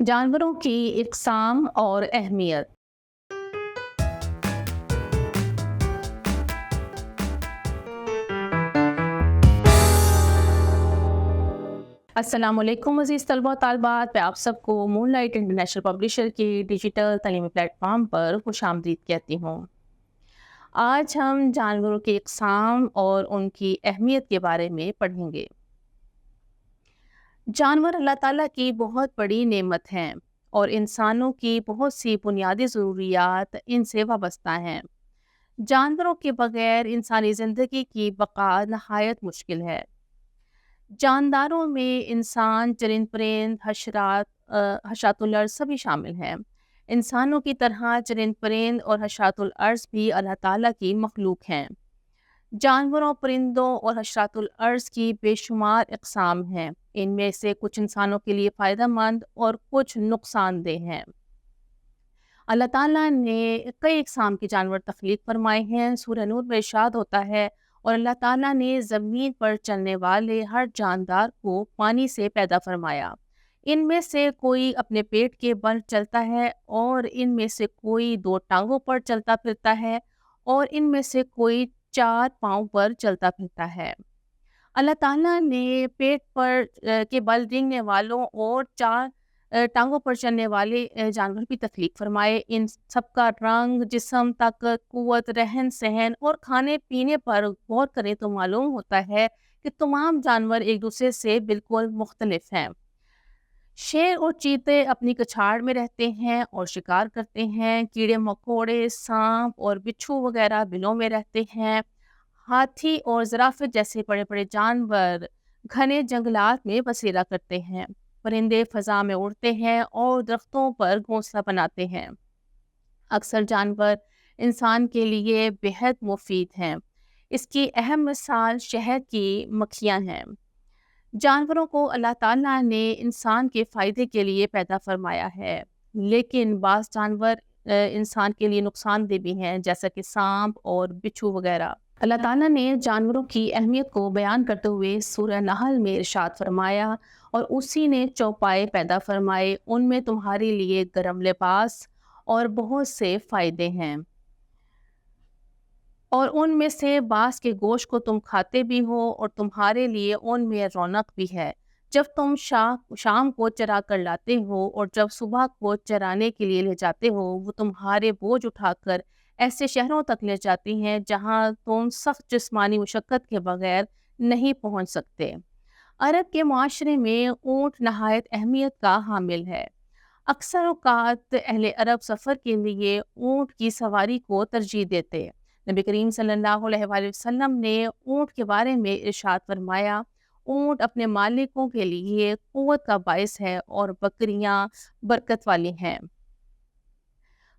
जानवरों की इकसाम और अहमियत। अस्सलाम वालेकुम अज़ीज़ तलबा व तालिबात, मैं आप सबको मूनलाइट इंटरनेशनल पब्लिशर के डिजिटल तालीमी प्लेटफॉर्म पर खुशामदीद कहती हूँ। आज हम जानवरों की इकसाम और उनकी अहमियत के बारे में पढ़ेंगे। जानवर अल्लाह ताला की बहुत बड़ी नेमत हैं और इंसानों की बहुत सी बुनियादी ज़रूरियात इनसे वाबस्ता हैं। जानवरों के बगैर इंसानी ज़िंदगी की बका नहायत मुश्किल है। जानदारों में इंसान, चरिंद परिंद, हशरातुल अर्ज़ सभी शामिल हैं। इंसानों की तरह चरिंद परिंद और हशरातुल अर्ज़ भी अल्लाह ताला की मखलूक हैं। जानवरों, परिंदों और हशरातुल अर्ज़ की बेशुमार इक़साम हैं। इनमें से कुछ इंसानों के लिए फ़ायदेमंद और कुछ नुकसानदेह हैं। अल्लाह ताला ने कई इक़साम के जानवर तख्लीक फरमाए हैं। सूरह नूर में इरशाद होता है, और अल्लाह ताला ने ज़मीन पर चलने वाले हर जानदार को पानी से पैदा फरमाया। इनमें से कोई अपने पेट के बल चलता है, और इनमें से कोई दो टांगों पर चलता फिरता है, और इनमें से कोई चार पाँव पर चलता फिरता है। अल्लाह ताला ने पेट पर के बल रेंगने वालों और चार टांगों पर चलने वाले जानवर भी तख्लीक फरमाए। इन सबका रंग, जिस्म, ताकत, कुव्वत, रहन सहन और खाने पीने पर गौर करें तो मालूम होता है कि तमाम जानवर एक दूसरे से बिल्कुल मुख्तलिफ हैं। शेर और चीते अपनी कछाड़ में रहते हैं और शिकार करते हैं। कीड़े मकोड़े, सांप और बिच्छू वगैरह बिलों में रहते हैं। हाथी और ज़राफ़े जैसे बड़े बड़े जानवर घने जंगलात में बसेरा करते हैं। परिंदे फ़ज़ा में उड़ते हैं और दरख्तों पर घोंसला बनाते हैं। अक्सर जानवर इंसान के लिए बेहद मुफीद हैं। इसकी अहम मिसाल शहद की मक्खियाँ हैं। जानवरों को अल्लाह ताला ने इंसान के फ़ायदे के लिए पैदा फरमाया है, लेकिन बाज़ जानवर इंसान के लिए नुकसानदेह भी हैं, जैसा कि सांप और बिच्छू वगैरह। अल्लाह ताला ने जानवरों की अहमियत को बयान करते हुए सूरह नहल में इरशाद फरमाया, और उसी ने चौपाए पैदा फरमाए, उनमें तुम्हारे लिए गर्म लिबास और बहुत से फ़ायदे हैं, और उनमें से बाँस के गोश्त को तुम खाते भी हो, और तुम्हारे लिए उनमें रौनक भी है। जब तुम शाम को चरा कर लाते हो, और जब सुबह को चराने के लिए ले जाते हो, वो तुम्हारे बोझ उठाकर ऐसे शहरों तक ले जाती हैं जहाँ तुम सख्त जिस्मानी मुशक्क़त के बगैर नहीं पहुँच सकते। अरब के माशरे में ऊँट नहायत अहमियत का हामिल है। अक्सर औक़ात अहले अरब सफ़र के लिए ऊँट की सवारी को तरजीह देते। नबी करीम सल्लल्लाहु अलैहि वसल्लम ने ऊँट के बारे में इरशाद फरमाया, ऊँट अपने मालिकों के लिए क़ुव्वत का बाइस है, और बकरियाँ बरकत वाली हैं।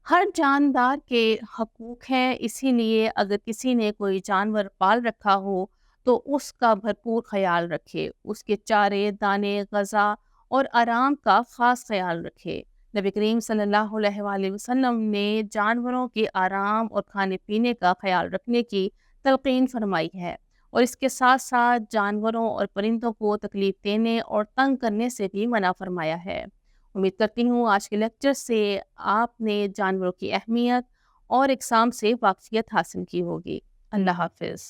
हर जानदार के हकूक़ हैं, इसीलिए अगर किसी ने कोई जानवर पाल रखा हो तो उसका भरपूर ख्याल रखे, उसके चारे, दाने, ग़ज़ा और आराम का ख़ास ख्याल रखे। नबी करीम सल्लल्लाहु अलैहि वसल्लम ने जानवरों के आराम और खाने पीने का ख्याल रखने की तलक़ीन फरमाई है, और इसके साथ साथ जानवरों और परिंदों को तकलीफ़ देने और तंग करने से भी मना फरमाया है। उम्मीद करती हूँ आज के लेक्चर से आपने जानवरों की अहमियत और इकसाम से वाक़फ़ियत हासिल की होगी। अल्लाह हाफ़िज़।